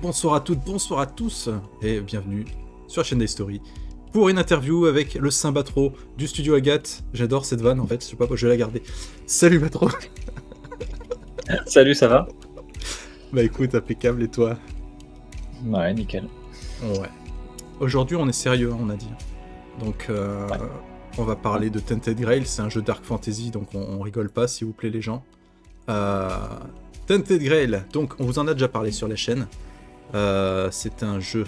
Bonsoir à toutes, bonsoir à tous, et bienvenue sur la chaîne d'History pour une interview avec le Saint Batro du studio Agathe. J'adore cette vanne en fait, je sais pas, je vais la garder. Salut Batro. Salut, ça va? Bah écoute, impeccable, et toi? Ouais, nickel. Ouais. Aujourd'hui on est sérieux, on a dit. Donc Ouais. on va parler de Tainted Grail, c'est un jeu Dark Fantasy, donc on rigole pas s'il vous plaît les gens. Tainted Grail, donc on vous en a déjà parlé sur la chaîne. C'est un jeu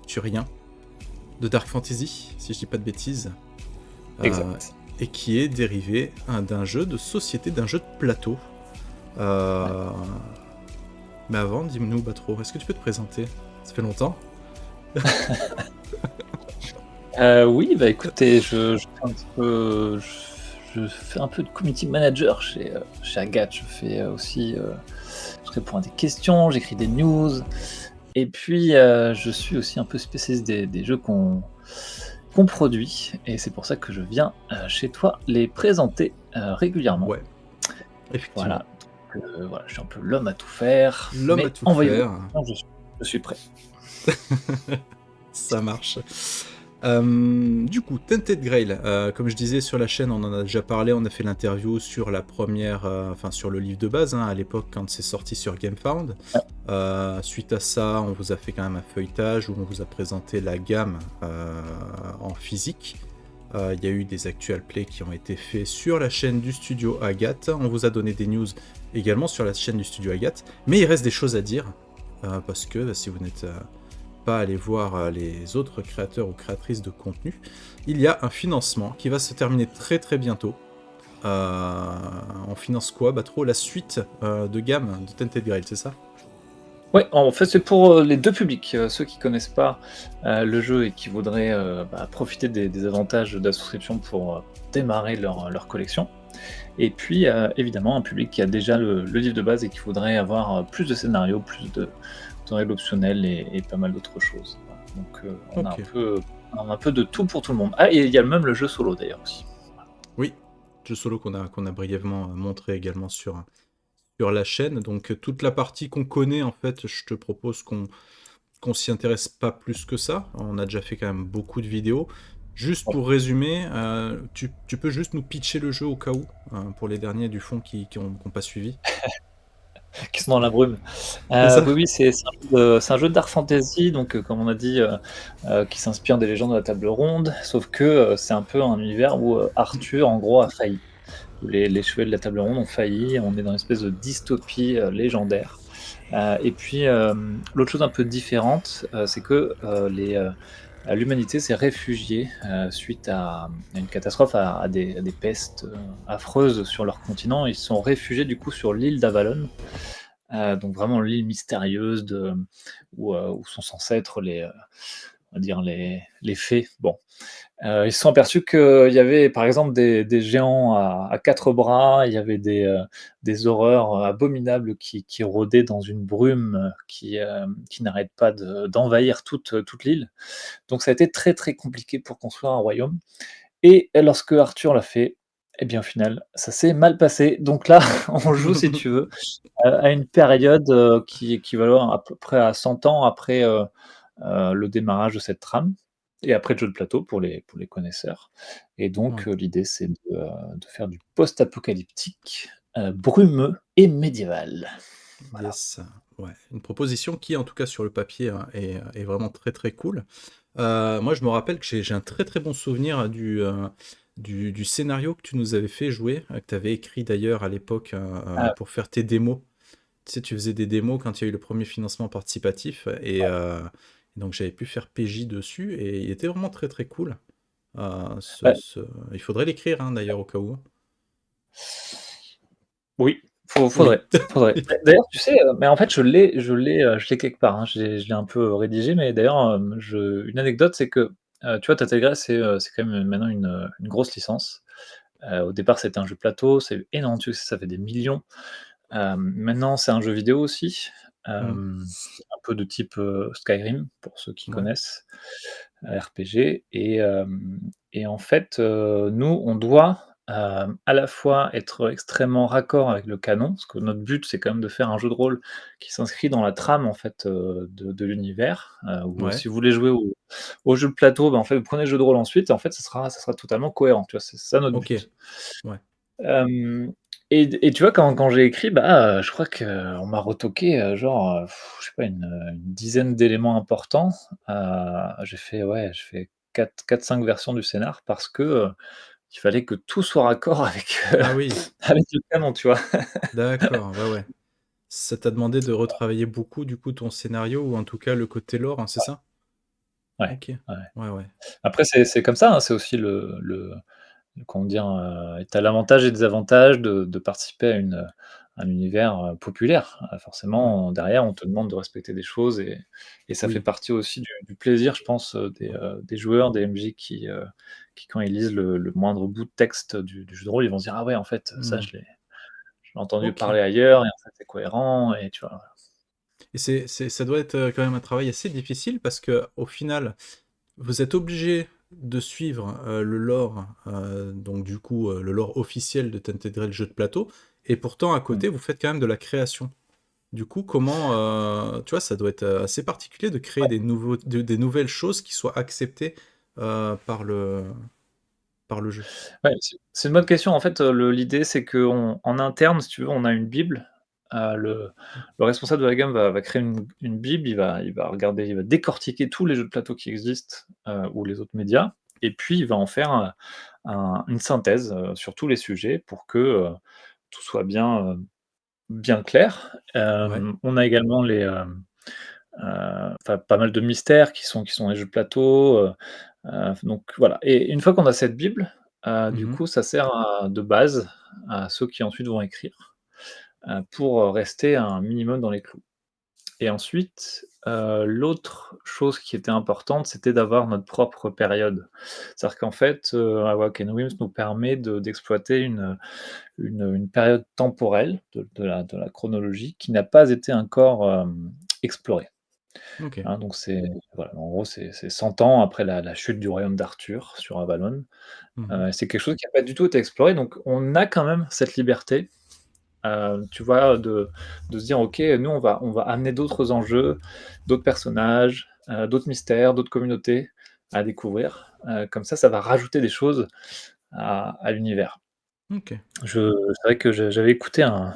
arthurien de Dark Fantasy, si je dis pas de bêtises, Exact. et qui est dérivé d'un jeu de société, d'un jeu de plateau. Mais avant, dis-nous, Batro, est-ce que tu peux te présenter? Ça fait longtemps. Oui, bah écoutez, je fais un petit peu, je fais un peu de community manager chez Agathe. Je fais aussi, je réponds à des questions, j'écris des news, et puis je suis aussi un peu spécialiste des jeux qu'on produit, et c'est pour ça que je viens chez toi les présenter régulièrement. Ouais, effectivement. Voilà. Voilà, je suis un peu l'homme à tout faire, L'homme a mais tout envoyez-moi, faire. je suis prêt. Ça marche. Du coup, Tainted Grail, comme je disais sur la chaîne, on en a déjà parlé, on a fait l'interview sur la première, enfin sur le livre de base, à l'époque quand c'est sorti sur GameFound. Suite à ça, on vous a fait quand même un feuilletage où on vous a présenté la gamme en physique. Il y a eu des actual plays qui ont été faits sur la chaîne du studio Agathe. On vous a donné des news également sur la chaîne du studio Agathe. Mais il reste des choses à dire, parce que si vous n'êtes pas allé voir les autres créateurs ou créatrices de contenu, il y a un financement qui va se terminer très très bientôt. On finance quoi? Trop la suite de gamme de Tainted Grail, c'est ça? Ouais, en fait, c'est pour les deux publics, ceux qui connaissent pas le jeu et qui voudraient profiter des avantages de la souscription pour démarrer leur collection. Et puis, évidemment, un public qui a déjà le livre de base et qui voudrait avoir plus de scénarios, plus de règles optionnelles et pas mal d'autres choses. Voilà. Donc, Ok. on a un peu de tout pour tout le monde. Ah, et il y a même le jeu solo d'ailleurs aussi. Oui, jeu solo qu'on a brièvement montré également sur la chaîne. Donc toute la partie qu'on connaît, en fait, je te propose qu'on s'y intéresse pas plus que ça. On a déjà fait quand même beaucoup de vidéos. Juste Ouais. pour résumer, tu peux juste nous pitcher le jeu au cas où, pour les derniers du fond qui n'ont pas suivi. Qui sont dans la brume. C'est ça? Oui, oui, c'est un jeu de Dark Fantasy, donc comme on a dit, qui s'inspire des légendes de la Table Ronde, sauf que c'est un peu un univers où Arthur, en gros, a failli. Où les chevaliers de la Table Ronde ont failli, on est dans une espèce de dystopie légendaire. Et puis, l'autre chose un peu différente, c'est que l'humanité s'est réfugiée suite à une catastrophe, à des pestes affreuses sur leur continent. Ils se sont réfugiés du coup sur l'île d'Avalon, donc vraiment l'île mystérieuse où sont censés être on va dire les fées. Bon, ils se sont aperçus qu'il y avait par exemple des géants à quatre bras, il y avait des horreurs abominables qui rôdaient dans une brume qui n'arrête pas d'envahir toute l'île. Donc ça a été très très compliqué pour construire un royaume. Et lorsque Arthur l'a fait, eh bien au final, ça s'est mal passé. Donc là, on joue, si tu veux, à une période qui équivaut à peu près à 100 ans après le démarrage de cette trame, et après le jeu de plateau pour les connaisseurs. Et donc Ouais. l'idée, c'est de faire du post-apocalyptique, brumeux et médiéval. Voilà. Yes. Ouais. Une proposition qui, en tout cas sur le papier, est vraiment très très cool. Moi, je me rappelle que j'ai un très très bon souvenir du scénario que tu nous avais fait jouer, que tu avais écrit d'ailleurs à l'époque Ah, pour faire tes démos. Tu sais, tu faisais des démos quand il y a eu le premier financement participatif, et donc j'avais pu faire PJ dessus, et il était vraiment très très cool. ouais, Il faudrait l'écrire, d'ailleurs, au cas où. oui, Oui. faudrait. D'ailleurs, tu sais, mais en fait, je l'ai quelque part, hein. Je l'ai un peu rédigé, mais d'ailleurs, une anecdote, c'est que, tu vois, Tatagra, c'est quand même maintenant une grosse licence. Au départ, c'était un jeu plateau, c'est énorme de succès, ça fait des millions. Maintenant, c'est un jeu vidéo aussi, Mm. un peu de type, Skyrim, pour ceux qui Ouais. connaissent, RPG, et en fait, nous, on doit à la fois être extrêmement raccord avec le canon, parce que notre but, c'est quand même de faire un jeu de rôle qui s'inscrit dans la trame, en fait, de l'univers, ou Ouais, si vous voulez jouer au jeu de plateau, en fait, vous prenez le jeu de rôle ensuite et en fait, ça sera totalement cohérent, tu vois? C'est ça notre OK, but. ouais. Hem et tu vois, quand j'ai écrit, je crois qu'on m'a retoqué, genre, je sais pas, une dizaine d'éléments importants. J'ai fait 4-5 versions du scénar parce que, il fallait que tout soit raccord avec, Ah oui, avec le canon, tu vois? d'accord, ouais, ouais. Ça t'a demandé de retravailler beaucoup, du coup, ton scénario ou en tout cas le côté lore, hein, c'est ça? Ouais, OK. ouais. Ouais, ouais. Après c'est comme ça, hein, c'est aussi comment dire? Tu as l'avantage et le désavantage de participer à un univers, populaire. Mmh. Forcément, derrière, on te demande de respecter des choses et ça fait Oui. partie aussi du plaisir, je pense, Ouais. des joueurs, des MJ qui quand ils lisent le moindre bout de texte du jeu de rôle, ils vont se dire: «Ah ouais, en fait, ça Mmh. je l'ai entendu OK. parler ailleurs et en fait, c'est cohérent» et tu vois? Et ça doit être, quand même un travail assez difficile parce que au final, vous êtes obligé de suivre, le lore, donc du coup, le lore officiel de Tainted Grail, jeu de plateau et pourtant à Mmh. côté, vous faites quand même de la création. Du coup, comment, tu vois, ça doit être, assez particulier de créer des nouvelles choses qui soient acceptées, par le jeu. Ouais, c'est une bonne question. En fait, l'idée, c'est qu'en interne, si tu veux, on a une bible. Le responsable de la gamme va créer une bible, il va regarder, il va décortiquer tous les jeux de plateau qui existent, ou les autres médias et puis il va en faire une synthèse, sur tous les sujets pour que, tout soit bien clair. Ouais. On a également enfin, pas mal de mystères qui sont les jeux de plateau, donc voilà et une fois qu'on a cette bible, du Mmh. coup, ça sert de base à ceux qui ensuite vont écrire, pour, rester un minimum dans les clous et ensuite, l'autre chose qui était importante, c'était d'avoir notre propre période. C'est-à-dire qu'en fait, Awaken Realms nous permet d'exploiter une période temporelle de la chronologie qui n'a pas été encore, explorée. OK. Hein, donc c'est voilà, en gros, c'est 100 ans après la chute du royaume d'Arthur sur Avalon. Mmh. C'est quelque chose qui a pas du tout été exploré, donc on a quand même cette liberté, tu vois, de se dire: «OK, nous on va amener d'autres enjeux, d'autres personnages, d'autres mystères, d'autres communautés à découvrir». Comme ça va rajouter des choses à l'univers. OK. C'est vrai que j'avais écouté un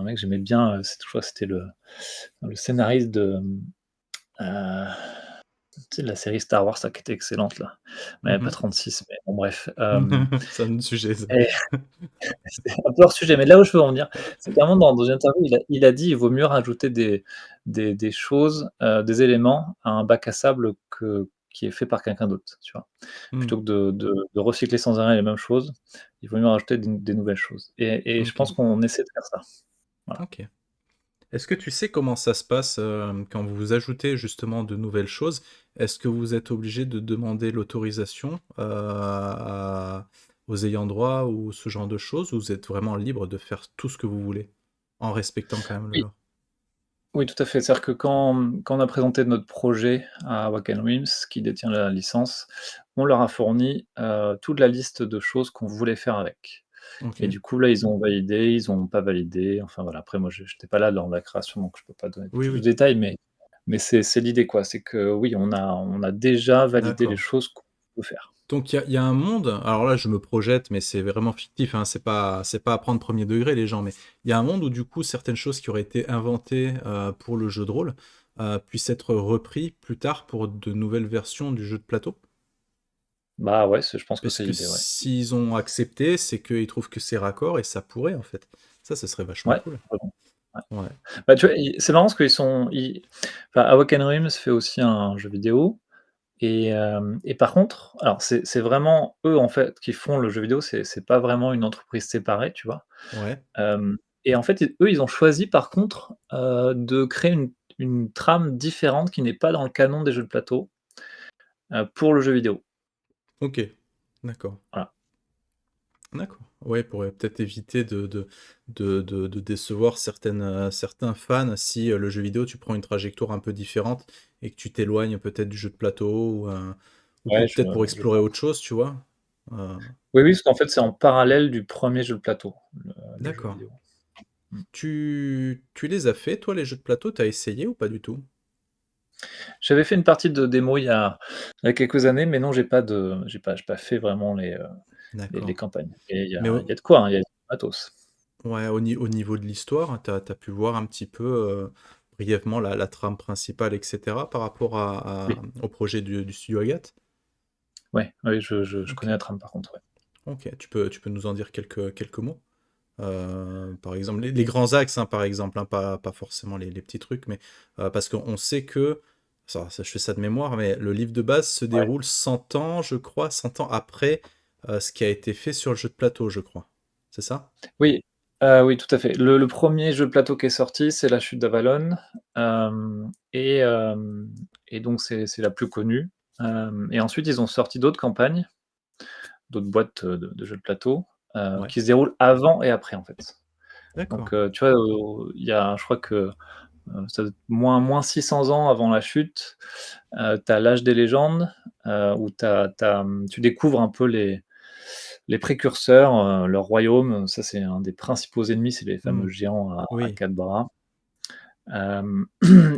mec que j'aimais bien, je crois que c'était le scénariste de, tu sais, la série Star Wars là qui était excellente là, mais il y a pas Mmh. 36 mais bon bref, C'est un autre sujet ça. et c'est un peu hors sujet, mais là où je veux en venir, c'est clairement dans une interview, il a dit: «Il vaut mieux rajouter des choses, des éléments à un bac à sable qui est fait par quelqu'un d'autre», tu vois? Mmh. Plutôt que de recycler sans arrêt les mêmes choses, il vaut mieux rajouter des nouvelles choses et je OK. pense qu'on essaie de faire ça. Voilà. OK. Est-ce que tu sais comment ça se passe, quand vous ajoutez justement de nouvelles choses? Est-ce que vous êtes obligé de demander l'autorisation, aux ayants droit ou ce genre de choses? Ou vous êtes vraiment libre de faire tout ce que vous voulez? En respectant quand même le Oui. lore? Oui, tout à fait. C'est-à-dire que quand on a présenté notre projet à Wacken Rims, qui détient la licence, on leur a fourni, toute la liste de choses qu'on voulait faire avec et OK. du coup, là, ils ont validé, ils ont pas validé, enfin voilà. Après moi, j'étais pas là lors de la création, donc je peux pas donner Oui, plus de oui. détails, mais c'est l'idée, quoi. C'est que oui, on a déjà validé les D'accord. choses qu'on peut faire. Donc il y a un monde, alors là je me projette, mais c'est vraiment fictif, hein, c'est pas à prendre premier degré les gens, mais il y a un monde où du coup certaines choses qui auraient été inventées, pour le jeu de rôle, puissent être repris plus tard pour de nouvelles versions du jeu de plateau? Bah, ouais, je pense que Parce c'est que l'idée, ouais. s'ils ont accepté, c'est qu'ils trouvent que c'est raccord et ça pourrait en fait. Ça, ce serait vachement Ouais, cool. vraiment, ouais. Ouais. Bah, tu vois, c'est marrant parce enfin, Awaken Rims fait aussi un jeu vidéo. Et par contre, alors c'est vraiment eux, en fait, qui font le jeu vidéo, c'est pas vraiment une entreprise séparée, tu vois? Ouais. Hem et en fait, eux, ils ont choisi par contre, de créer une trame différente qui n'est pas dans le canon des jeux de plateau, pour le jeu vidéo. OK. D'accord. Voilà. D'accord. Ouais, pour, peut-être éviter de décevoir certains fans si, le jeu vidéo, tu prends une trajectoire un peu différente et que tu t'éloignes peut-être du jeu de plateau ou Ouais, peut-être pour je explorer autre pense. chose, tu vois? Heu, Oui, oui, parce qu'en fait, c'est en parallèle du premier jeu de plateau, le jeu D'accord. vidéo. Mmh. Tu les as fait, toi, les jeux de plateau? T'as essayé ou pas du tout? J'avais fait une partie de démo il y a quelques années, mais non, j'ai pas fait vraiment les D'accord. campagnes et il y Mais a il y au a de quoi, hein, il y a du matos. ouais, au niveau de l'histoire, t'as pu voir un petit peu, brièvement la trame principale et cetera par rapport Oui, au projet du studio Agathe? ouais, oui, je connais OK. la trame par contre, ouais. OK. Tu peux nous en dire quelques mots? Par exemple, les grands axes, hein, par exemple, hein, pas forcément les petits trucs, mais parce qu'on sait que, ça, je fais ça de mémoire, mais le livre de base se Ouais. déroule 100 ans, je crois, 100 ans après ce qui a été fait sur le jeu de plateau, je crois. C'est ça? Oui, oui, tout à fait. Le 1er jeu de plateau qui est sorti, c'est La Chute d'Avalon, et donc c'est la plus connue, et ensuite ils ont sorti d'autres campagnes, d'autres boîtes, de jeux de plateau, Ouais. qui se déroulent avant et après, en fait. D'accord. Donc, tu vois, il y a je crois que, ça doit être moins 600 ans avant la chute, tu as l'âge des légendes, où tu découvres un peu les précurseurs, leur royaume, ça c'est un des principaux ennemis, c'est les fameux Mmh. géants à Oui. 4 bras. Hem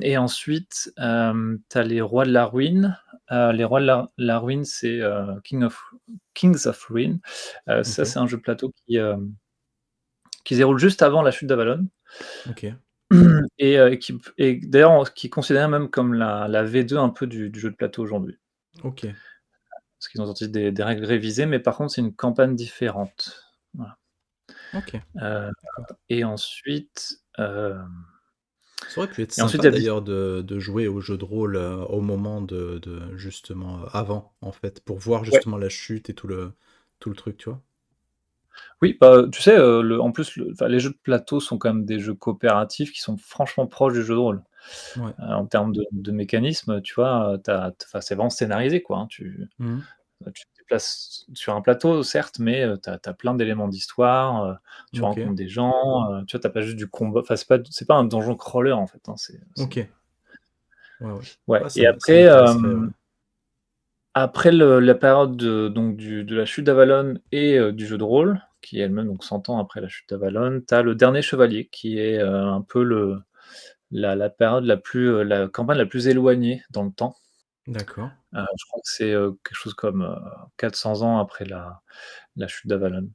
Et ensuite, tu as les rois de la ruine. Les rois de la ruine, c'est, Kings of Ruin. Ça, OK. c'est un jeu de plateau qui se déroule juste avant la chute d'Avalon OK. et d'ailleurs, qui est considéré même comme la V2 un peu du jeu de plateau aujourd'hui. OK. Parce qu'ils ont sorti des règles révisées, mais par contre, c'est une campagne différente. Voilà. OK. Heu D'accord. et ensuite, Ça aurait pu être il sympa y a d'ailleurs de jouer au jeu de rôle, au moment de justement, avant, en fait, pour voir ouais. justement la chute et tout le truc, tu vois? Oui, bah, tu sais, en plus, enfin, les jeux de plateau sont quand même des jeux coopératifs qui sont franchement proches du jeu de rôle. Ouais. En termes de mécanismes, tu vois, enfin, c'est vraiment scénarisé, quoi, hein. Mmh. Tu te déplaces sur un plateau, certes, mais tu as plein d'éléments d'histoire, tu OK. rencontres des gens, tu vois, tu as pas juste du combat, enfin, c'est pas un donjon crawler, en fait, hein, c'est OK. Ouais, ouais. ouais Ah, et ça après, m'intéresserait, ouais. après la période de la chute d'Avalon et du jeu de rôle, qui est elle-même donc 100 ans après la chute d'Avalon, tu as le Dernier Chevalier qui est, un peu la période la campagne la plus éloignée dans le temps. D'accord. Je crois que c'est, quelque chose comme, 400 ans après la chute d'Avalon.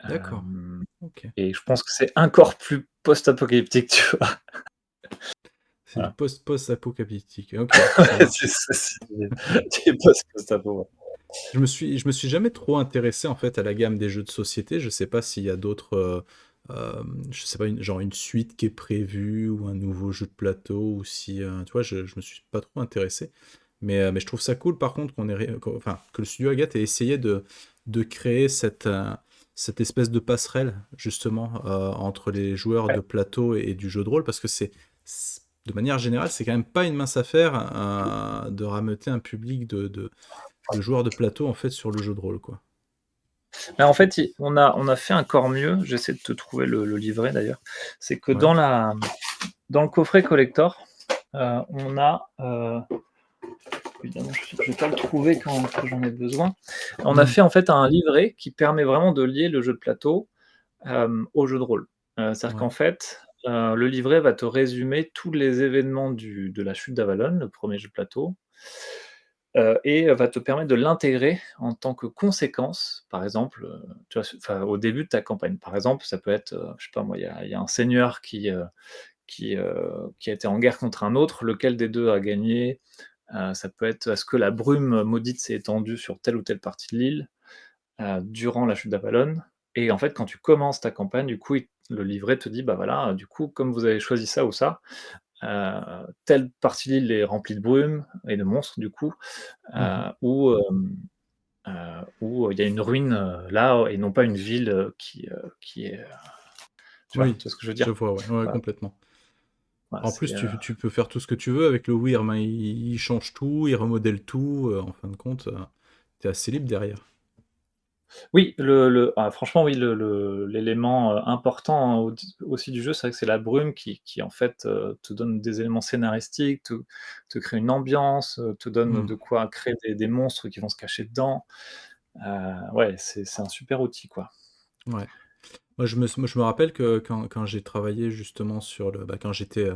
D'accord. Hem OK. et je pense que c'est encore plus post-apocalyptique, tu vois? C'est du Voilà. post-apocalyptique. OK, ça C'est marche. ça, c'est post-apo, ouais. Je me suis jamais trop intéressé, en fait, à la gamme des jeux de société. Je sais pas s'il y a d'autres, je sais pas, une suite qui est prévue ou un nouveau jeu de plateau ou si, tu vois? Je me suis pas trop intéressé. Mais je trouve ça cool, par contre, enfin, que le studio Agathe ait essayé de créer cette espèce de passerelle, justement, entre les joueurs Ouais. de plateau et du jeu de rôle, parce que de manière générale, c'est quand même pas une mince affaire, de rameuter un public de joueurs de plateau, en fait, sur le jeu de rôle, quoi. Mais en fait, on a fait encore mieux, j'essaie de te trouver le livret d'ailleurs. C'est que Ouais. dans le coffret collector, on a, évidemment, je vais pas le trouver quand j'en ai besoin. On a Mmh. fait en fait un livret qui permet vraiment de lier le jeu de plateau, au jeu de rôle. C'est-à-dire Ouais. qu'en fait, le livret va te résumer tous les événements de la chute d'Avalon, le premier jeu de plateau, et va te permettre de l'intégrer en tant que conséquence. Par exemple, tu vois, enfin, au début de ta campagne. Par exemple, ça peut être, je sais pas moi, il y a un seigneur qui a été en guerre contre un autre, lequel des 2 a gagné? Ça peut être, est-ce que la brume maudite s'est étendue sur telle ou telle partie de l'île, durant la chute d'Avalon? Et en fait, quand tu commences ta campagne, du coup, le livret te dit: «Bah, voilà, du coup, comme vous avez choisi ça ou ça, telle partie de l'île est remplie de brume et de monstres, du coup, Mmh. ou il y a une ruine, là et non pas une ville, qui est, Oui, tu vois ce que je veux je dire? vois, ouais, ouais, Voilà, complètement. voilà, En plus, c'est, tu peux faire tout ce que tu veux avec le Wyrm, hein. Il change tout, il remodèle tout, en fin de compte, tu assez libre derrière. oui, franchement, oui, l'élément, important aussi du jeu, c'est vrai que c'est la brume qui en fait, te donne des éléments scénaristiques, te crée une ambiance, te donne Mmh. de quoi créer des monstres qui vont se cacher dedans. Ouais, c'est un super outil, quoi. Ouais. Moi, je me rappelle que quand j'ai travaillé justement sur quand j'étais,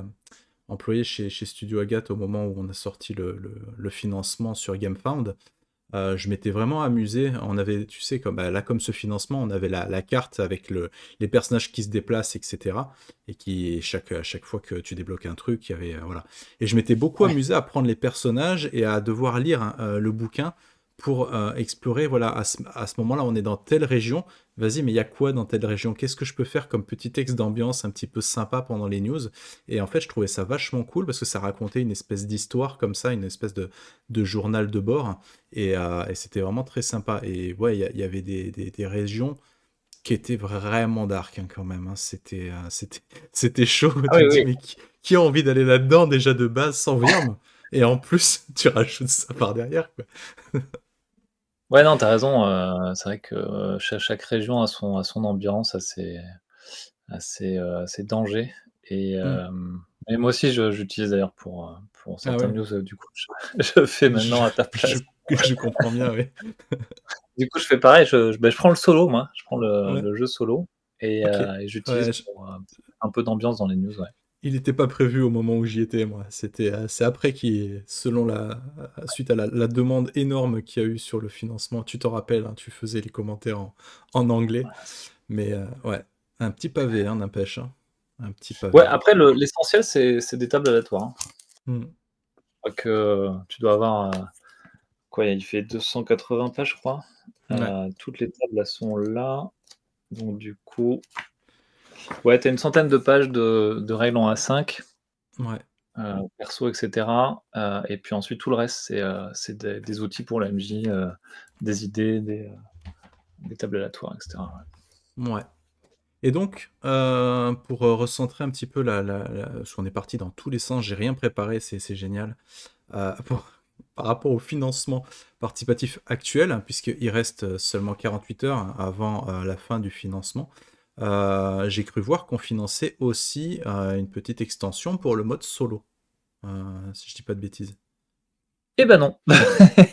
employé chez Studio Agathe au moment où on a sorti le financement sur GameFound. Je m'étais vraiment amusé. On avait, tu sais, comme, là, comme ce financement, on avait la carte avec les personnages qui se déplacent, etc. Et qui, à chaque fois que tu débloquais un truc, il y avait, voilà. Et je m'étais beaucoup Ouais. amusé à prendre les personnages et à devoir lire hein, le bouquin pour explorer, voilà, à ce moment-là, on est dans telle région. Vas-y, mais il y a quoi dans telle région? Qu'est-ce que je peux faire comme petit texte d'ambiance un petit peu sympa pendant les news? Et en fait, je trouvais ça vachement cool parce que ça racontait une espèce d'histoire comme ça, une espèce de journal de bord. Et c'était vraiment très sympa. Et ouais, il y avait des régions qui étaient vraiment dark hein, quand même. Hein. C'était chaud. Ah Tu oui, te dis, oui. mais qui a envie d'aller là-dedans déjà de base sans viande? Et en plus, tu rajoutes ça par derrière, quoi. Ouais, non, tu as raison, c'est vrai que, chaque région a son ambiance, a ses dangers Hmm. et moi aussi j'utilise d'ailleurs pour Ah certaines ouais, news, du coup, je fais je, maintenant à ta je, place. je comprends bien, oui. Du coup, je fais pareil, je prends le solo moi, je prends Ouais, le jeu solo ok. et j'utilise Ouais, pour, un peu d'ambiance dans les news, ouais. il n'était pas prévu au moment où j'y étais, moi. C'est après selon suite à la demande énorme qu'il y a eu sur le financement, tu t'en rappelles, hein, tu faisais les commentaires en anglais, mais ouais, un petit pavé, hein, n'empêche, hein. Un petit Ouais, pavé. après l'essentiel c'est des tables aléatoires, hein. Hmm. Je crois que tu dois avoir, quoi, il fait 280 pages, je crois. Ouais, Toutes les tables, elles sont là, donc du coup, ouais, tu as une centaine de pages de règles en A5, ouais. perso et cetera, et puis ensuite tout le reste, c'est des outils pour la MJ, des idées, des tables aléatoires et cetera, ouais. Ouais. Et donc, pour recentrer un petit peu parce qu'on est parti dans tous les sens, j'ai rien préparé, c'est génial. Par rapport au financement participatif actuel, hein, puisqu'il reste seulement 48 heures hein, avant la fin du financement, j'ai cru voir qu'on finançait aussi une petite extension pour le mode solo, si je dis pas de bêtises. Eh ben non!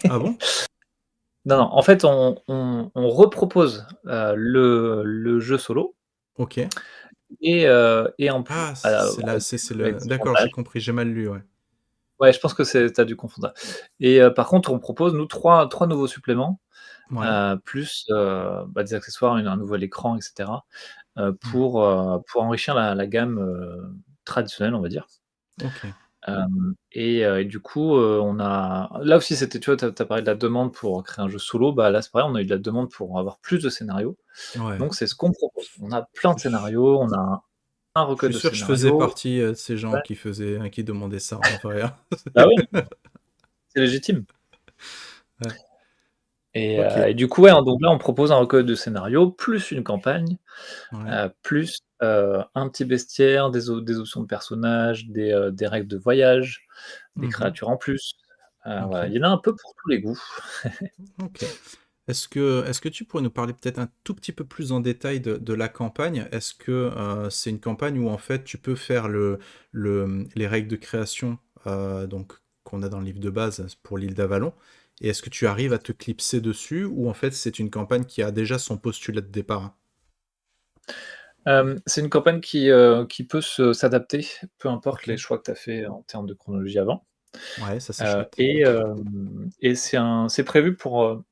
Ah bon? Non, non, en fait, on repropose, le jeu solo Ok. et en plus Ah, c'est là, c'est avec le. des D'accord, j'ai avantages. compris, j'ai mal lu, ouais. Ouais, je pense que tu as dû confondre et par contre, on propose nous trois nouveaux suppléments, Ouais. plus, des accessoires, un nouvel écran et cetera, Hmm. pour enrichir la gamme, traditionnelle, on va dire. Ok. Et du coup, on a là aussi, c'était tu vois, tu as parlé de la demande pour créer un jeu solo, bah, là, c'est pareil, on a eu de la demande pour avoir plus de scénarios, Ouais. donc c'est ce qu'on propose. On a plein de Je scénarios, on a un je recueil suis de sûr que je faisais scénarios. partie de ces gens Ouais, qui demandaient ça en vrai. Hein. bah, oui, c'est légitime. Ouais. Ok. Et du coup, ouais, donc là, on propose un recueil de scénarios, plus une campagne, Ouais. plus, un petit bestiaire, des options de personnages, des règles de voyage, des Mhm. créatures en plus. Voilà, Ok. il y en a un peu pour tous les goûts. Ok. Est-ce que tu pourrais nous parler peut-être un tout petit peu plus en détail de la campagne? Est-ce que c'est une campagne où en fait tu peux faire les règles de création donc qu'on a dans le livre de base pour l'île d'Avalon? Et est-ce que tu arrives à te clipser dessus ou en fait c'est une campagne qui a déjà son postulat de départ? C'est une campagne qui peut s'adapter, peu importe Ok. les choix que tu as fait en termes de chronologie avant. Ouais, ça c'est Heu chouette. et et c'est prévu pour,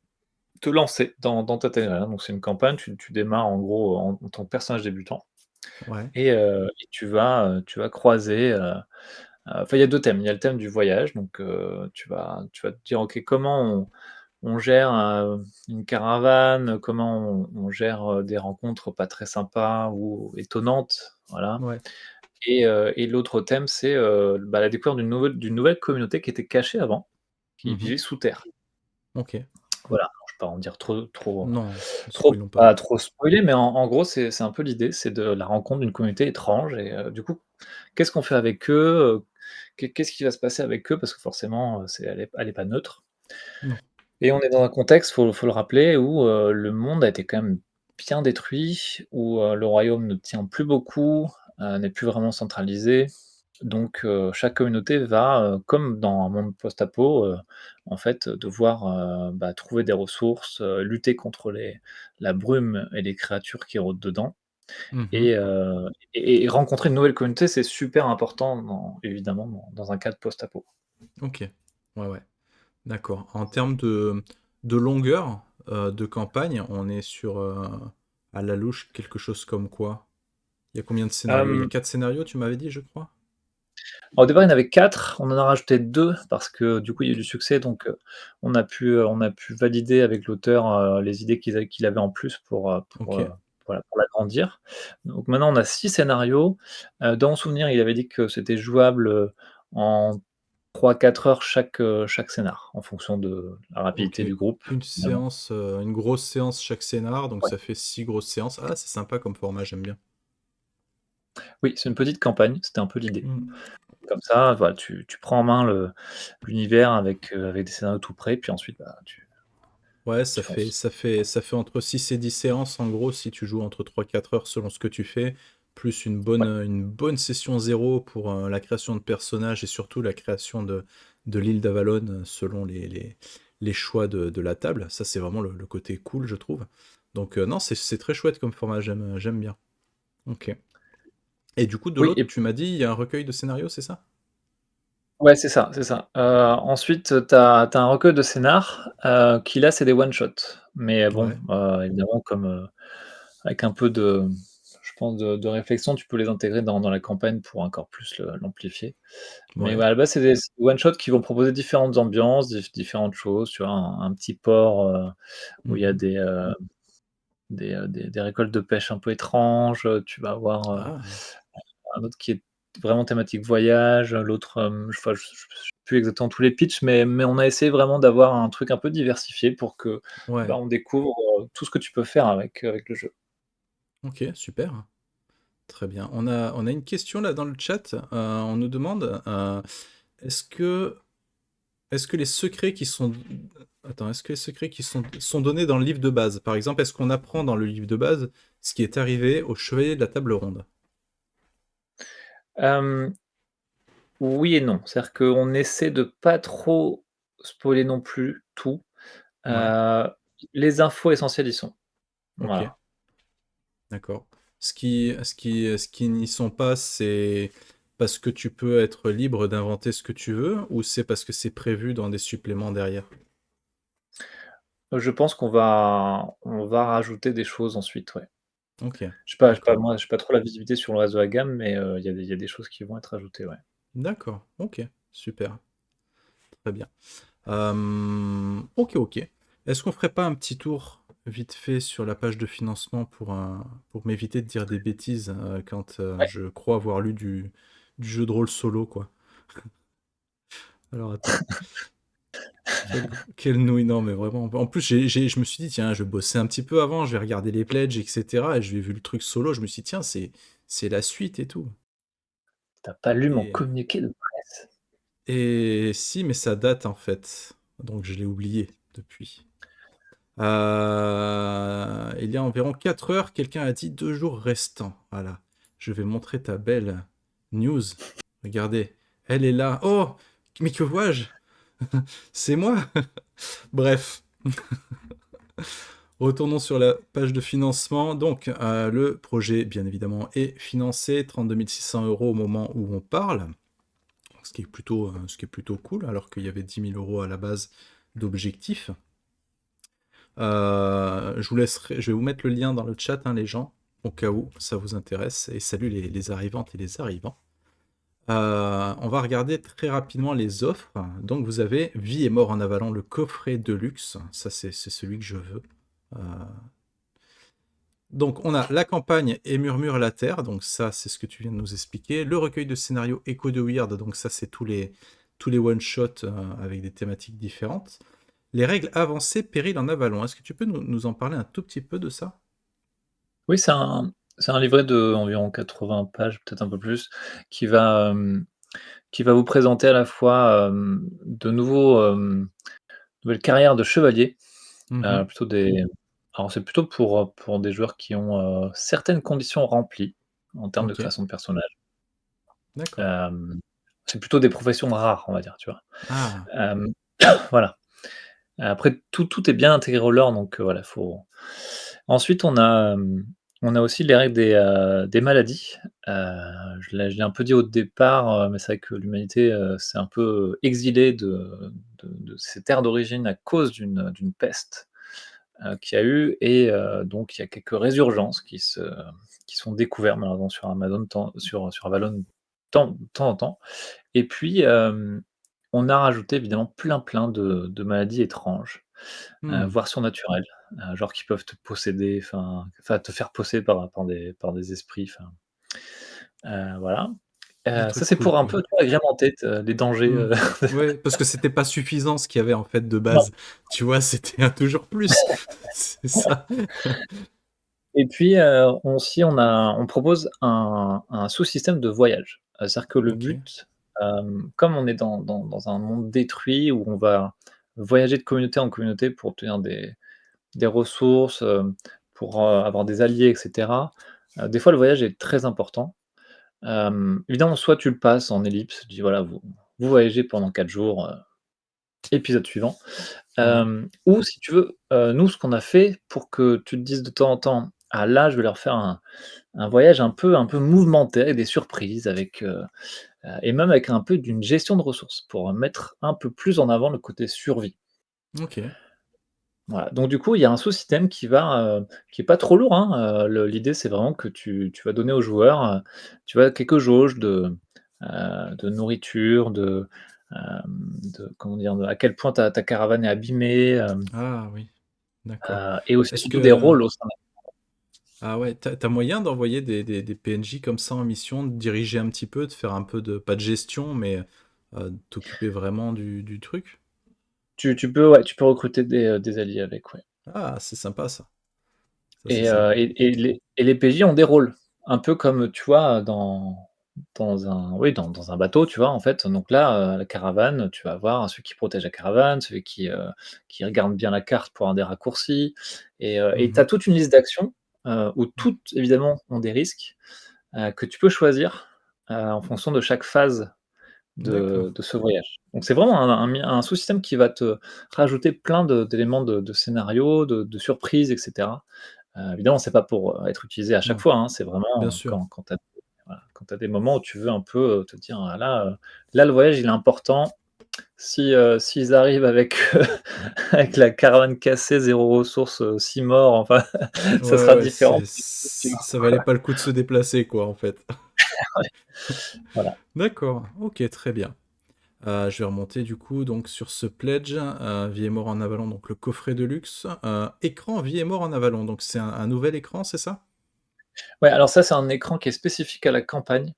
te lancer dans ta timeline. Donc c'est une campagne, tu démarres en gros en tant que personnage débutant Ouais. et tu vas croiser, enfin il y a 2 thèmes. Il y a le thème du voyage, donc tu vas te dire: «OK, comment on gère, une caravane? Comment on gère, des rencontres pas très sympas ou étonnantes?» Voilà. Ouais. Et l'autre thème, c'est, la découverte d'une nouvelle communauté qui était cachée avant, qui Mhm. vivait sous terre. Ok. Voilà, alors je ne vais pas en dire Non, spoilons pas. pas trop spoiler, mais en gros, c'est un peu l'idée, c'est de la rencontre d'une communauté étrange et du coup, qu'est-ce qu'on fait avec eux? Qu'est-ce qui va se passer avec eux? Parce que forcément, elle est pas neutre Non. et on est dans un contexte, faut le rappeler, où, le monde a été quand même bien détruit, où, le royaume ne tient plus beaucoup, n'est plus vraiment centralisé. Donc chaque communauté va, comme dans un monde post-apo, en fait, devoir, trouver des ressources, lutter contre la brume et les créatures qui rôdent dedans Mmh. et rencontrer une nouvelle communauté, c'est super important évidemment dans un cadre post-apo. OK. Ouais, ouais. D'accord. En termes de longueur, de campagne, on est sur, à la louche, quelque chose comme quoi? Il y a combien de scénarios? Il y a Hem, 4 scénarios, tu m'avais dit, je crois? Au départ, il y en avait 4, on en a rajouté 2 parce que du coup, il y a eu du succès donc on a pu valider avec l'auteur, les idées qu'il avait en plus OK. voilà, pour l'agrandir. Donc maintenant on a 6 scénarios. Dans mon souvenir, il avait dit que c'était jouable, en 3-4 heures chaque scénar, en fonction de la OK. rapidité du groupe Une finalement. séance, une grosse séance chaque scénar, donc Ouais. ça fait 6 grosses séances. Ah, c'est sympa comme format, j'aime bien. Oui, c'est une petite campagne, c'était un peu l'idée. Mmh. Comme ça, voilà, tu prends en main l'univers avec des scénarios tout prêts, puis ensuite, Ouais, tu fonces. ça fait entre 6 et 10 séances, en gros, si tu joues entre 3 4 heures selon ce que tu fais, plus Ouais. une bonne session zéro pour, la création de personnages et surtout la création de l'île d'Avalon, selon les choix de la table. Ça, c'est vraiment le côté cool, je trouve. Donc, non, c'est très chouette comme format, j'aime bien. OK. Et du coup, de Oui l'autre, et tu m'as dit, il y a un recueil de scénarios, c'est ça? ouais, c'est ça, c'est ça. Ensuite, tu as un recueil de scénar, qui là, c'est des one shot. Mais bon, Ouais. évidemment comme, avec un peu de je pense de réflexion, tu peux les intégrer dans la campagne pour encore plus l'amplifier. Mais Ouais. ouais, à la base, c'est des one shot qui vont proposer différentes ambiances, différentes choses, tu vois? Un petit port, où il y a Mmh. des récoltes de pêche un peu étranges, tu vas avoir, Ah! un autre qui est vraiment thématique voyage, l'autre, je sais plus exactement tous les pitchs, mais on a essayé vraiment d'avoir un truc un peu diversifié pour que, Ouais. on découvre, tout ce que tu peux faire avec le jeu. OK, super. Très bien. On a une question là dans le chat. On nous demande, est-ce que est-ce que les secrets qui sont attends, est-ce que les secrets qui sont donnés dans le livre de base? Par exemple, est-ce qu'on apprend dans le livre de base ce qui est arrivé au chevalier de la table ronde? Hem, oui et non. C'est-à-dire qu'on essaie de pas trop spoiler non plus tout. Ouais, Heu, les infos essentielles y sont. OK, Voilà. d'accord. Ce qui n'y sont pas, c'est parce que tu peux être libre d'inventer ce que tu veux ou c'est parce que c'est prévu dans des suppléments derrière? Je pense on va rajouter des choses ensuite, ouais. OK, d'accord. J'ai pas trop la visibilité sur le reste de la gamme, mais il y a des choses qui vont être ajoutées, ouais. D'accord, OK, super, très bien. OK, OK. Est-ce qu'on ferait pas un petit tour vite fait sur la page de financement pour m'éviter de dire des bêtises, quand, Ouais. je crois avoir lu du jeu de rôle solo, quoi? Alors attends, quelle nouille, non mais vraiment. En plus, je me suis dit: «Tiens, je vais bosser un petit peu avant, je vais regarder les pledges et cetera» et je vais vu le truc solo, je me suis dit: «Tiens, c'est la suite et tout» Tu as pas lu mon et communiqué de presse. si, mais ça date en fait, donc je l'ai oublié depuis. Il y a environ 4 heures, quelqu'un a dit 2 jours restants. Voilà. Je vais montrer ta belle news. Regardez, elle est là. Oh! Mais que vois-je? C'est moi? Bref, retournons sur la page de financement. Donc, le projet, bien évidemment, est financé, 32 600 € au moment où on parle, ce qui est plutôt cool, alors qu'il y avait 10 000 € à la base d'objectif. Je vais vous mettre le lien dans le chat, hein, les gens, au cas où ça vous intéresse. Et salut les arrivantes et les arrivants. On va regarder très rapidement les offres. Donc vous avez Vie et mort en avalant le coffret de luxe. Ça c'est celui que je veux. Euh, donc on a la campagne et Murmure la Terre. Donc ça c'est ce que tu viens de nous expliquer. Le recueil de scénarios Echo de Weird. Donc ça c'est tous les one-shots avec des thématiques différentes. Les règles avancées, péril en avalon. Est-ce que tu peux nous en parler un tout petit peu de ça? Oui, c'est un livret d'environ 80 pages, peut-être un peu plus, qui va, qui va vous présenter à la fois, nouvelles carrières de chevalier, Mhm. plutôt des alors c'est plutôt pour des joueurs qui ont, certaines conditions remplies en termes de Ok. création de personnages. D'accord. Hem, c'est plutôt des professions rares, on va dire, tu vois? Ah. Hem, voilà. Après tout est bien intégré au lore donc voilà, faut ensuite on a aussi les règles des maladies. Heu, je l'ai un peu dit au départ, mais c'est vrai que l'humanité, s'est un peu exilée de ses terres d'origine à cause d'une peste, qu'il y a eu et donc il y a quelques résurgences qui sont découvertes malheureusement sur Amazon sur Avalon de temps en temps et puis, on a rajouté évidemment plein de maladies étranges, Mmh. voire surnaturelles, genre qui peuvent te posséder, enfin te faire posséder par des esprits, enfin, voilà. Des Ça trucs c'est cool, pour un quoi. peu, tu vois, agrémenter les dangers, Mmh. Ouais, parce que c'était pas suffisant ce qu'il y avait, en fait, de non. base. Tu vois? C'était un toujours plus. C'est ça. Et puis, on propose un sous-système de voyage. C'est-à-dire que le OK. but, comme on est dans un monde détruit où on va voyager de communauté en communauté pour obtenir des ressources, pour, avoir des alliés et cetera, des fois le voyage est très important. Évidemment, soit tu le passes en ellipse, tu dis voilà, vous voyagez pendant 4 jours, épisode suivant. Ouais. Ou si tu veux, nous ce qu'on a fait pour que tu te dises de temps en temps: «Ah là, je vais leur faire un voyage un peu mouvementé avec des surprises, avec, et même avec un peu d'une gestion de ressources pour mettre un peu plus en avant le côté survie. OK. Voilà, donc du coup, il y a un sous-système qui est pas trop lourd, hein, l'idée c'est vraiment que tu vas donner aux joueurs, tu vois, quelques jauges de nourriture, de comment dire? À quel point ta caravane est abîmée, Ah oui, d'accord. et aussi Est-ce surtout des que rôles au sein. ah ouais, t'as moyen d'envoyer des PNJ comme ça en mission, de diriger un petit peu, de faire un peu de pas de gestion, mais t'occuper vraiment du truc? Tu peux, ouais, tu peux recruter des alliés avec, ouais. Ah, c'est sympa ça. Ça, c'est Et sympa. les PJ ont des rôles, un peu comme, tu vois, dans un bateau, tu vois, en fait. Donc là, la caravane, tu vas avoir celui qui protège la caravane, celui qui regarde bien la carte pour avoir des raccourcis et tu Mhm. as toute une liste d'actions, où toutes, évidemment, ont des risques, que tu peux choisir, en fonction de chaque phase D'accord. de ce voyage. Donc c'est vraiment un sous-système qui va te rajouter plein d'éléments de scénario, de surprises et cetera. Évidemment, c'est pas pour, être utilisé à chaque Non, fois, hein, c'est bien vraiment, sûr. quand tu as voilà, quand tu as des moments où tu veux un peu, te dire: «Ah là, là le voyage il est important. Si, s'ils arrivent avec, avec la caravane cassée, 0 ressources, 6 morts, enfin ça Ouais, sera ouais, différent». ça valait pas le coup de se déplacer, quoi, en fait. Voilà. D'accord, ok, très bien. Je vais remonter du coup donc sur ce pledge, Vie et mort en Avalon, donc le coffret de luxe. Écran Vie et mort en Avalon, donc c'est un nouvel écran, c'est ça? Ouais, alors ça, c'est un écran qui est spécifique à la campagne.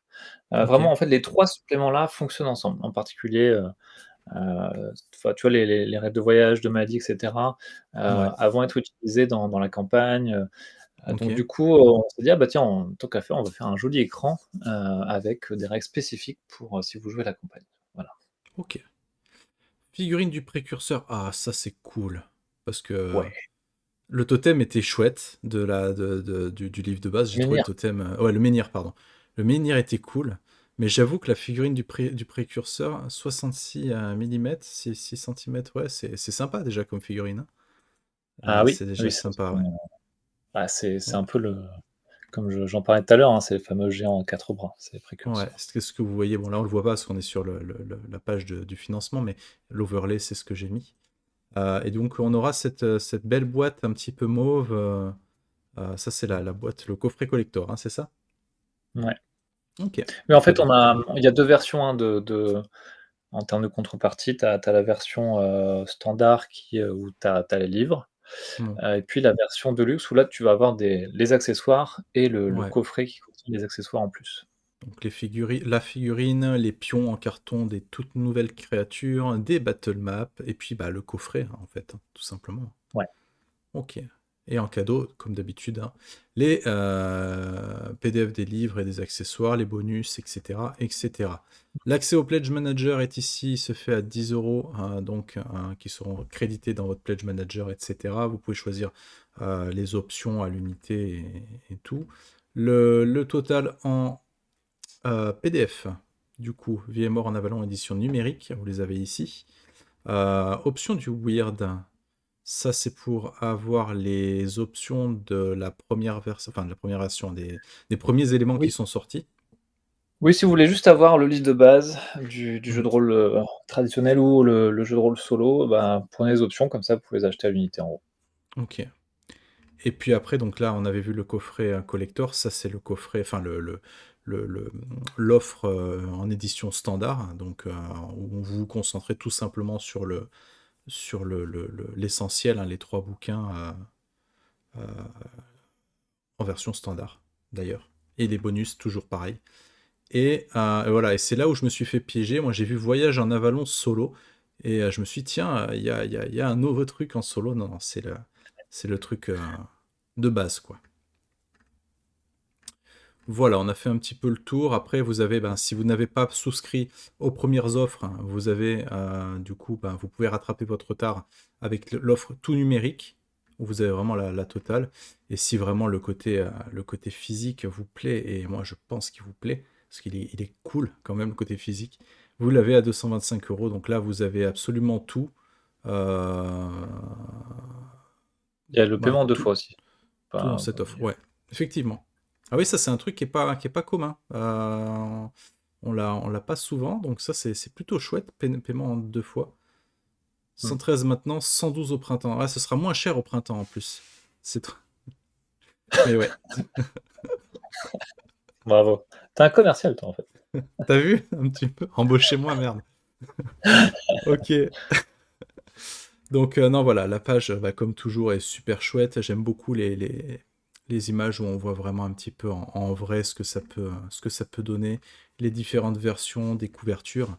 Ok, Vraiment, en fait, les 3 suppléments-là fonctionnent ensemble. En particulier, enfin, tu vois, les règles de voyage, de maladie et cetera, ouais, vont être utilisés dans la campagne, ok, donc du coup, on s'est dit: «Ah bah tiens, tant qu'à faire, on va faire un joli écran, avec des règles spécifiques pour, si vous jouez la campagne». Voilà. ok. Figurine du précurseur, ah ça c'est cool. Parce que Ouais, le totem était chouette du livre de base, j'ai trouvé le menhir. totem... ouais, le menhir, pardon. Le menhir était cool, mais j'avoue que la figurine du précurseur, 66 mm, 6 centimètres, ouais, c'est sympa déjà comme figurine, hein. Ah oui, C'est déjà oui, ça sympa, ouais. bah, c'est Ouais. un peu comme j'en parlais tout à l'heure, hein, c'est les fameux géants à 4 bras, c'est les Ouais, précurseurs. c'est ce que vous voyez. Bon, là, on le voit pas parce qu'on est sur la page du financement, mais l'overlay, c'est ce que j'ai mis. Et donc, on aura cette belle boîte un petit peu mauve. Ça, c'est la boîte, le coffret collector, hein, c'est ça? Ouais. Ok, Mais en très fait, bien. il y a 2 versions, hein, en termes de contrepartie. Tu as la version, standard où tu as les livres, Bon, et puis la version de luxe où là, tu vas avoir les accessoires et le ouais. coffret qui contient les accessoires en plus. Donc, la figurine, les pions en carton des toutes nouvelles créatures, des battle maps, et puis bah, le coffret, hein, en fait, hein, tout simplement. Ouais. Ok. Et en cadeau, comme d'habitude, hein, les PDF des livres et des accessoires, les bonus, etc. etc. L'accès au Pledge Manager est ici, il se fait à 10 euros, donc qui seront crédités dans votre Pledge Manager, etc. Vous pouvez choisir les options à l'unité et tout. Le total en PDF, du coup, Vie et mort en Avalon édition numérique, vous les avez ici. Option du Weird, ça c'est pour avoir les options de la première version, enfin de la première version, des premiers éléments qui Oui. sont sortis. Oui, si vous voulez juste avoir le livre de base du jeu Mm. de rôle, traditionnel ou le jeu de rôle solo, bah, prenez les options comme ça vous pouvez les acheter à l'unité en gros. Ok. Et puis après, donc là, on avait vu le coffret collector. Ça, c'est le coffret, enfin l'offre en édition standard. Donc, où vous vous concentrez tout simplement sur l'essentiel, hein, les 3 bouquins en version standard, d'ailleurs. Et les bonus, toujours pareil. Et voilà, et c'est là où je me suis fait piéger. Moi, j'ai vu Voyage en Avalon solo. Et je me suis dit, tiens, il y a un nouveau truc en solo. Non, non, c'est le truc de base, quoi. Voilà, on a fait un petit peu le tour. Après, vous avez, ben, si vous n'avez pas souscrit aux premières offres, hein, vous avez, du coup, ben, vous pouvez rattraper votre retard avec l'offre tout numérique, où vous avez vraiment la totale. Et si vraiment le côté physique vous plaît, et moi je pense qu'il vous plaît, parce il est cool quand même, le côté physique, vous l'avez à 225 €. Donc là, vous avez absolument tout. Euh, Il y a le ben, paiement 2 tout, fois aussi. tout dans Pas cette offre, ouais, effectivement. Ah oui, ça c'est un truc qui est pas commun. On l'a pas souvent, donc ça c'est plutôt chouette, paiement en 2 fois. mmh, 113 maintenant, 112 au printemps. Ah, ce sera moins cher au printemps en plus. C'est tr- Mais ouais, bravo. Tu un commercial toi en fait. t'as vu un petit peu? Embauchez-moi, merde. Ok. Donc non, voilà, la page, bah, comme toujours, est super chouette. J'aime beaucoup les images où on voit vraiment un petit peu en vrai ce que ça peut donner, les différentes versions des couvertures.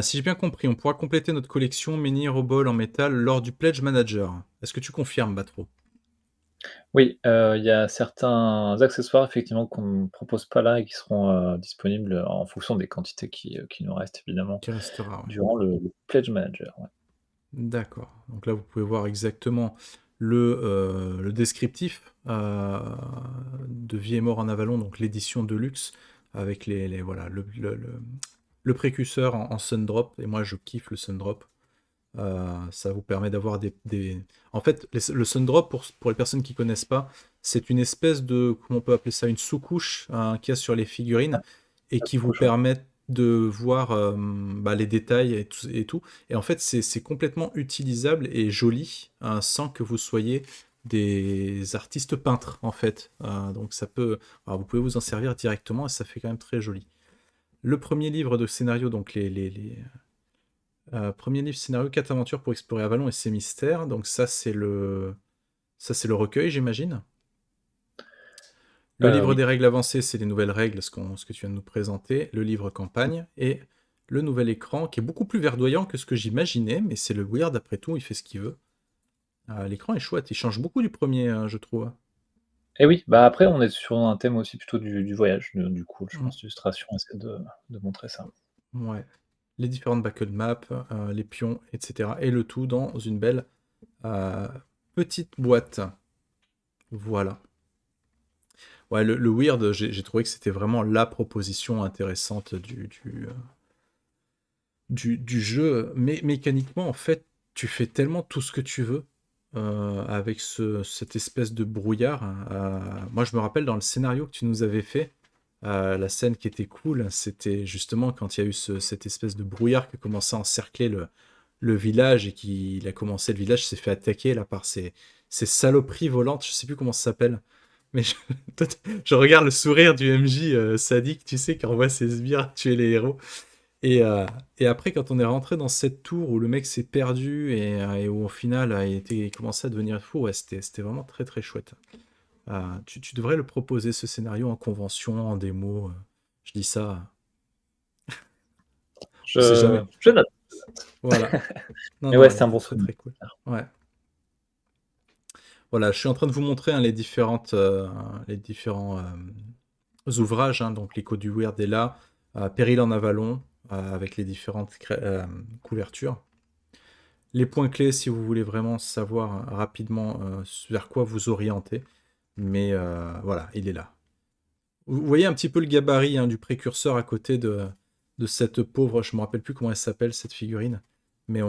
Si j'ai bien compris, on pourra compléter notre collection menhir au bol en métal lors du Pledge Manager. Est-ce que tu confirmes, Batro? Oui, il y a certains accessoires effectivement qu'on ne propose pas là et qui seront, disponibles en fonction des quantités qui nous restent évidemment Qui restera, ouais. durant le pledge manager, ouais. D'accord. Donc là, vous pouvez voir exactement le descriptif de Vie et mort en Avalon, donc l'édition de luxe, avec voilà, le précurseur en Sundrop. Et moi, je kiffe le Sundrop. Ça vous permet d'avoir En fait, le Sundrop, pour les personnes qui connaissent pas, c'est une espèce de, comment on peut appeler ça, une sous-couche, hein, qu'il y a sur les figurines et Ça qui se vous couche, ouais. permet de voir bah, les détails et tout. Et en fait, c'est complètement utilisable et joli, hein, sans que vous soyez des artistes peintres, en fait. Donc ça peut... Alors, vous pouvez vous en servir directement et ça fait quand même très joli. Le premier livre de scénario, donc premier livre scénario, 4 aventures pour explorer Avalon et ses mystères. Donc ça c'est le recueil, j'imagine. Le livre Oui. des règles avancées, c'est les nouvelles règles, ce que tu viens de nous présenter. Le livre campagne et le nouvel écran, qui est beaucoup plus verdoyant que ce que j'imaginais, mais c'est le Weird après tout, il fait ce qu'il veut. L'écran est chouette, il change beaucoup du premier, je trouve. Et oui, bah, après on est sur un thème aussi plutôt du voyage, du coup, je Mm. pense l'illustration essaie de montrer ça. Ouais. Les différentes battle maps, les pions, etc. Et le tout dans une belle euh, petite boîte. Voilà. Ouais, le Weird, j'ai trouvé que c'était vraiment la proposition intéressante du jeu. Mais mécaniquement, en fait, tu fais tellement tout ce que tu veux avec cette espèce de brouillard. Moi, je me rappelle dans le scénario que tu nous avais fait, la scène qui était cool, c'était justement quand il y a eu cette espèce de brouillard qui a commencé à encercler le village et qu'il a commencé, le village s'est fait attaquer là par ces saloperies volantes, je sais plus comment ça s'appelle. Mais je, toi, je regarde le sourire du MJ sadique, tu sais, qui envoie ses sbires tuer les héros. Et, euh, et après, quand on est rentré dans cette tour où le mec s'est perdu et où au final il commençait à devenir fou, ouais, c'était vraiment très très chouette. Tu devrais le proposer ce scénario en convention, en démo. Je dis ça, on sait jamais. Je note, Voilà. Non, mais ouais, non, c'est il un bon est très souvenir. très cool. Ouais. Voilà, je suis en train de vous montrer, hein, les différents ouvrages. Hein, donc l'écho du Weird est là, Péril en Avalon, avec les différentes couvertures. Les points clés, si vous voulez vraiment savoir rapidement vers quoi vous orienter. Mais voilà, il est là. Vous voyez un petit peu le gabarit hein, du précurseur à côté de cette pauvre, je me rappelle plus comment elle s'appelle cette figurine, mais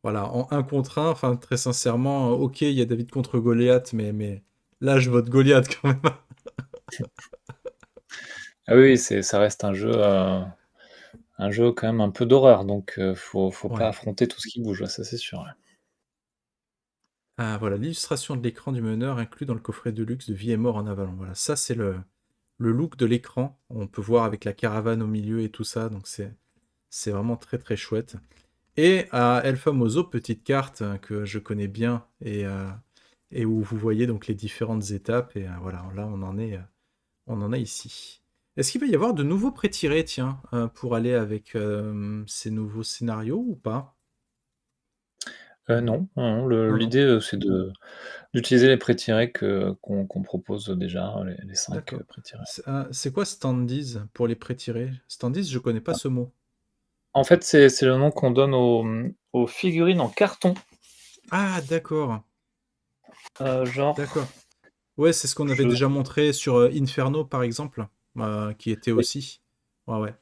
voilà, en un contre un, enfin très sincèrement, ok, il y a David contre Goliath, mais là je vote Goliath quand même. Ah oui, ça reste un jeu quand même un peu d'horreur, donc faut pas Ouais. affronter tout ce qui bouge, ouais, ça c'est sûr, ouais. Ah voilà, l'illustration de l'écran du meneur inclus dans le coffret de luxe de Vie et mort en Avalon. Voilà, ça c'est le look de l'écran. On peut voir avec la caravane au milieu et tout ça, donc c'est vraiment très très chouette. Et à El Famoso, petite carte que je connais bien et où vous voyez donc les différentes étapes. Et voilà, là on en est ici. Est-ce qu'il va y avoir de nouveaux pré-tirés, tiens, pour aller avec ces nouveaux scénarios ou pas? Non, non, non, Non, non. l'idée, c'est d'utiliser les pré-tirés qu'on propose déjà, les 5 D'accord. pré-tirés. C'est quoi standees pour les pré-tirés? Standees, je connais pas ce mot. En fait, c'est le nom qu'on donne aux figurines en carton, Ah, d'accord. genre D'accord. Ouais, c'est ce qu'on avait je déjà montré sur Inferno, par exemple, qui était oui, aussi. Ouais, ouais.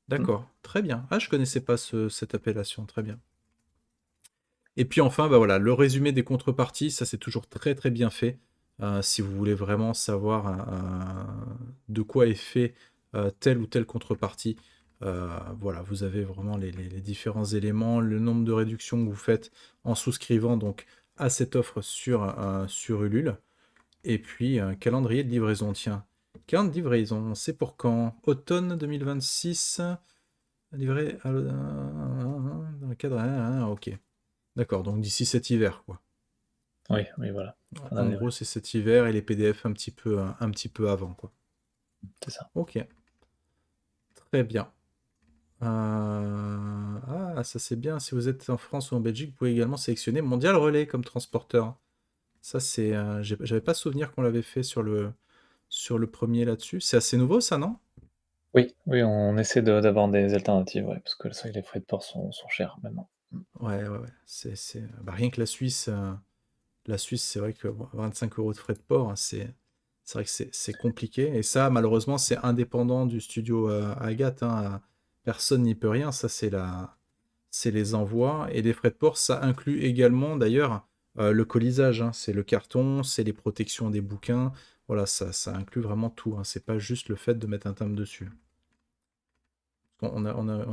mmh, D'accord. Très bien. Ah, je connaissais pas cette appellation. Très bien. Et puis enfin, bah voilà, le résumé des contreparties, ça c'est toujours très très bien fait. Si vous voulez vraiment savoir de quoi est fait telle ou telle contrepartie, voilà, vous avez vraiment les différents éléments, le nombre de réductions que vous faites en souscrivant donc à cette offre sur Ulule. Et puis un calendrier de livraison, tiens. Calendrier de livraison, c'est pour quand? Automne 2026, livré dans le cadre. Ok. D'accord, donc d'ici cet hiver, quoi. oui, oui, voilà, fin En d'année, ouais, gros, c'est cet hiver et les PDF un petit peu avant, quoi. c'est ça. Ok, très bien. Ah, ça c'est bien. Si vous êtes en France ou en Belgique, vous pouvez également sélectionner Mondial Relais comme transporteur. Ça, c'est, j'avais pas souvenir qu'on l'avait fait sur le premier là-dessus. C'est assez nouveau, ça, non? Oui, oui, on essaie d'avoir des alternatives, ouais, parce que c'est vrai que les frais de port sont chers maintenant. Mmh, Ouais, ouais, ouais. Bah, rien que la Suisse, c'est vrai que bon, 25 euros de frais de port, hein, c'est vrai que c'est compliqué. Et ça, malheureusement, c'est indépendant du studio Agathe, hein. Personne n'y peut rien. Ça, c'est les envois. Et les frais de port, ça inclut également, d'ailleurs, le colisage, hein. C'est le carton, c'est les protections des bouquins. Voilà, ça inclut vraiment tout, hein. C'est pas juste le fait de mettre un timbre dessus. On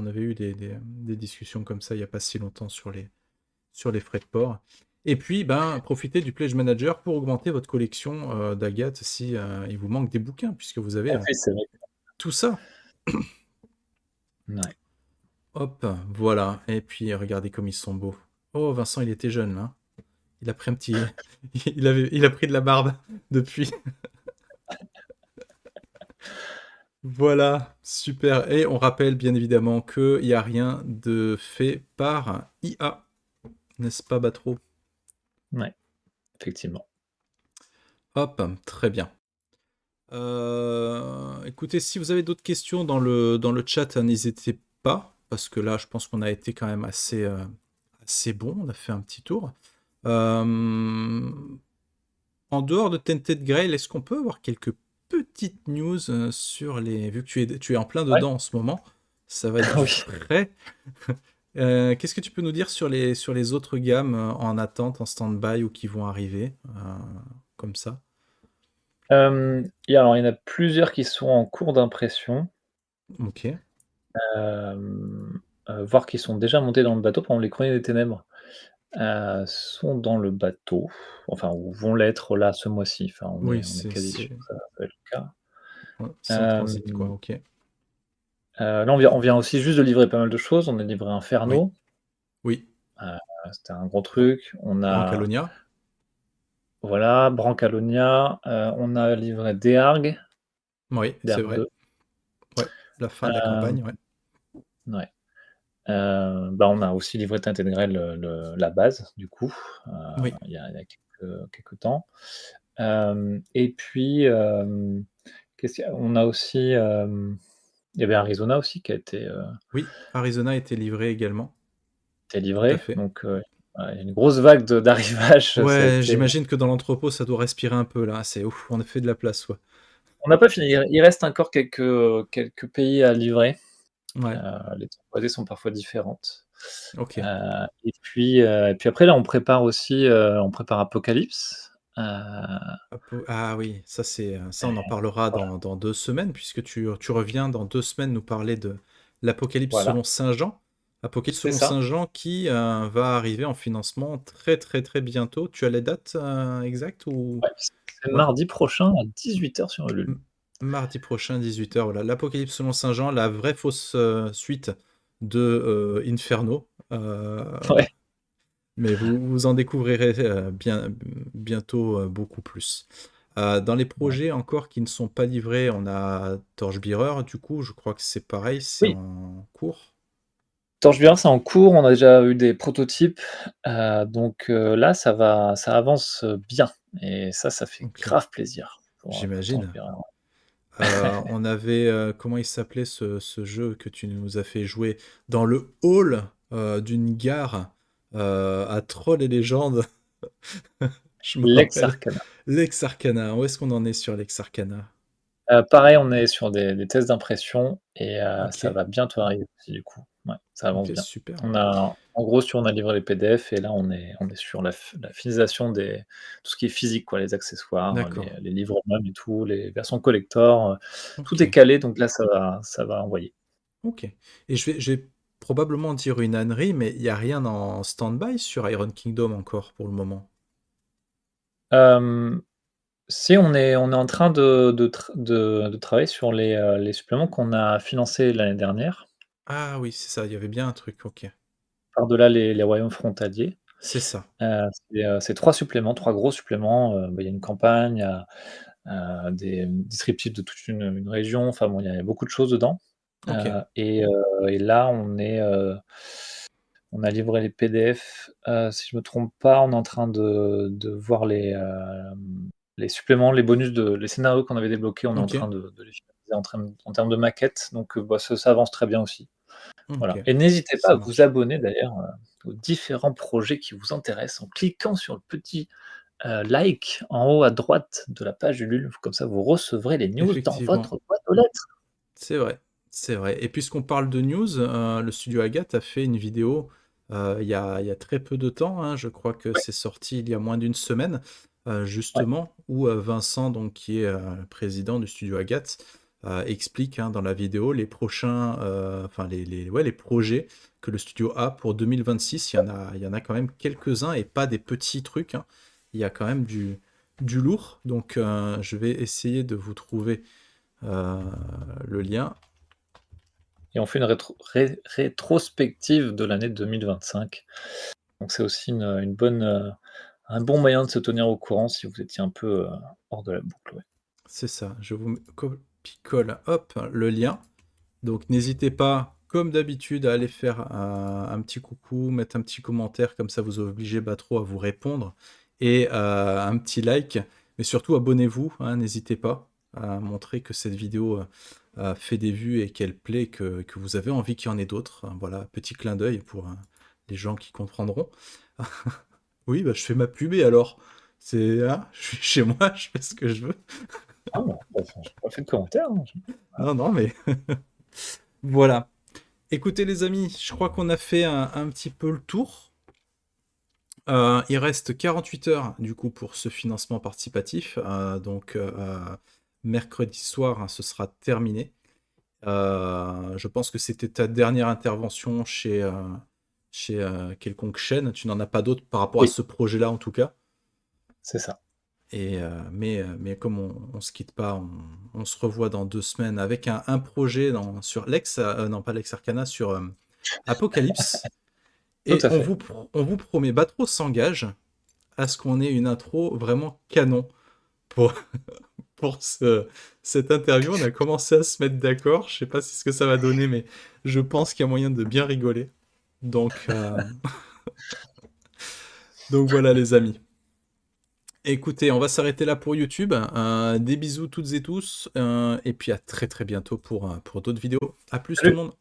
avait eu des discussions comme ça il n'y a pas si longtemps sur les frais de port. Et puis, ben, profitez du Pledge Manager pour augmenter votre collection d'Agathe si il vous manque des bouquins, puisque vous ah avez oui, c'est vrai. tout ça. Ouais. Hop, voilà. Et puis, regardez comme ils sont beaux. Oh, Vincent, il était jeune, là. Il a pris un petit... il a pris de la barbe depuis. Voilà, super. Et on rappelle bien évidemment qu'il n'y a rien de fait par IA, n'est-ce pas, Batro? Ouais, effectivement. Hop, très bien. Écoutez, si vous avez d'autres questions dans le chat, n'hésitez pas, parce que là, je pense qu'on a été quand même assez bon, on a fait un petit tour. Euh, En dehors de Tented Grail, est-ce qu'on peut avoir quelques petites news sur les... Vu que tu es en plein Ouais, dedans en ce moment, ça va être oui. du frais. Qu'est-ce que tu peux nous dire sur les autres gammes en attente, en stand-by ou qui vont arriver, comme ça? Il y en a plusieurs qui sont en cours d'impression, Ok. voire qui sont déjà montés dans le bateau. Par exemple, les Chroniques des Ténèbres, sont dans le bateau, enfin, ou vont l'être là ce mois-ci. Enfin, Oui, on est quasi sûr que ça va être le cas. ouais, c'est en transit, quoi, Hem, ok. Là, on vient aussi juste de livrer pas mal de choses. On a livré Oui, Inferno, oui. heu, c'était un gros Bran- truc. On a Brancalonia. voilà, Brancalonia, on a livré Déargue, Oui, c'est Déargue vrai. 2. Ouais, la fin de la Hem, campagne, ouais. ouais. Bah, on a aussi livré Tintin de Grêle, la base du coup, heu, Oui, il y a quelques temps. Et puis, qu'est-ce qu'il y a? On a aussi, il y avait Arizona aussi oui. Arizona a été livré également. qui a été Tout à livré, fait. donc il y a une grosse vague d'arrivage, ça a Ouais, été j'imagine que dans l'entrepôt, ça doit respirer un peu là. C'est ouf, on a fait de la place, quoi. on n'a pas fini, il reste encore quelques pays à livrer. Ouais, Les temporalités sont parfois différentes. OK. Et puis après là, on prépare Apocalypse. Ah oui, ça ça on en parlera Voilà, dans 2 semaines puisque tu reviens dans 2 semaines nous parler de l'Apocalypse voilà, selon saint Jean. Apocalypse c'est selon ça. saint Jean qui, va arriver en financement très, très, très bientôt. Tu as les dates, exactes ou? Ouais, c'est Ouais, mardi prochain à 18h sur Ulule. m mardi prochain 18h. Voilà. L'Apocalypse selon saint Jean, la vraie fausse, suite de, Inferno. Ouais, Mais vous en découvrirez, bientôt, beaucoup plus. Dans les ouais. projets encore qui ne sont pas livrés, on a Torchbearer, du coup, je crois que c'est pareil, c'est Oui, en cours? Torchbearer, c'est en cours, on a déjà eu des prototypes, là, ça avance, bien et ça fait OK, grave plaisir pour j'imagine. Torchbearer, ouais. On avait, comment il s'appelait ce jeu que tu nous as fait jouer? Dans le hall, d'une gare, à Trolls et Légendes, je me Lex rappelle. Arcana. Lex Arcana, où est-ce qu'on en est sur Lex Arcana? Pareil, on est sur des tests d'impression et ça OK, va bientôt arriver aussi du coup. Ouais, ça avance OK, bien. super. On a livré les PDF et là on est sur la finalisation des tout ce qui est physique quoi, les accessoires, D'accord, les livres eux-mêmes et tout, les versions collector, tout est OK. calé donc là ça va envoyer. OK, et je vais probablement dire une ânerie, mais il y a rien en stand-by sur Iron Kingdom encore pour le moment? Hem, si on est en train de travailler sur les suppléments qu'on a financés l'année dernière, Ah oui, c'est ça, il y avait bien un truc, OK. par-delà les royaumes frontaliers. C'est ça. C'est 3 suppléments, 3 gros suppléments, il y a une campagne, il y a, des descriptifs de toute une région, enfin bon, il y a beaucoup de choses dedans, OK, et là on a livré les PDF, si je me trompe pas, on est en train de voir les suppléments, les bonus les scénarios qu'on avait débloqués, on est en OK, train de les finaliser en termes de maquettes, donc bah, ça avance très bien aussi. OK, Voilà, et n'hésitez pas ça à vous marche. abonner d'ailleurs, aux différents projets qui vous intéressent en cliquant sur le petit, like en haut à droite de la page Ulule, comme ça vous recevrez les news dans Effectivement, votre boîte aux lettres. c'est vrai, c'est vrai, et puisqu'on parle de news, le studio Agathe a fait une vidéo, il y a très peu de temps, hein, je crois que Ouais, c'est sorti il y a moins d'une semaine, ouais, justement, où, Vincent, donc qui est, président du studio Agathe, explique, hein, dans la vidéo les prochains, enfin les projets que le studio a pour 2026. Il y en a quand même quelques-uns et pas des petits trucs, hein. Il y a quand même du lourd, donc je vais essayer de vous trouver, heu, le lien. et on fait une rétrospective de l'année 2025. Donc c'est aussi une bonne, un bon moyen de se tenir au courant si vous étiez un peu, hors de la boucle, ouais. C'est ça, je vous copie-colle, hop, le lien. Donc n'hésitez pas, comme d'habitude, à aller faire un petit coucou, mettre un petit commentaire, comme ça vous obligez pas trop à vous répondre, et un petit like, mais surtout abonnez-vous, hein, n'hésitez pas à montrer que cette vidéo fait des vues et qu'elle plaît, que vous avez envie qu'il y en ait d'autres, hein. Voilà, petit clin d'œil pour les gens qui comprendront. Oui, bah, je fais ma pub et alors, hein, je suis chez moi, je fais ce que je veux. Ah bon, bah, enfin, j'ai pas fait de commentaire, hein, Non, non, mais voilà. Écoutez les amis, je crois qu'on a fait un petit peu le tour. Il reste 48 heures du coup pour ce financement participatif. Donc mercredi soir, hein, ce sera terminé. Je pense que c'était ta dernière intervention chez quelconque chaîne. Tu n'en as pas d'autres par rapport à oui, ce projet-là en tout cas. c'est ça. Mais comme on se quitte pas, on se revoit dans 2 semaines avec un projet sur Lex, non pas Lex Arcana, sur Apocalypse. Tout Et à on fait. vous, on vous promet, Batro s'engage à ce qu'on ait une intro vraiment canon pour, pour cette interview. On a commencé à se mettre d'accord. Je sais pas si ce que ça va donner, mais je pense qu'il y a moyen de bien rigoler. Donc, donc voilà les amis. Écoutez, on va s'arrêter là pour YouTube. Des bisous toutes et tous. Et puis à très très bientôt pour d'autres vidéos. À plus tout le Salut! monde.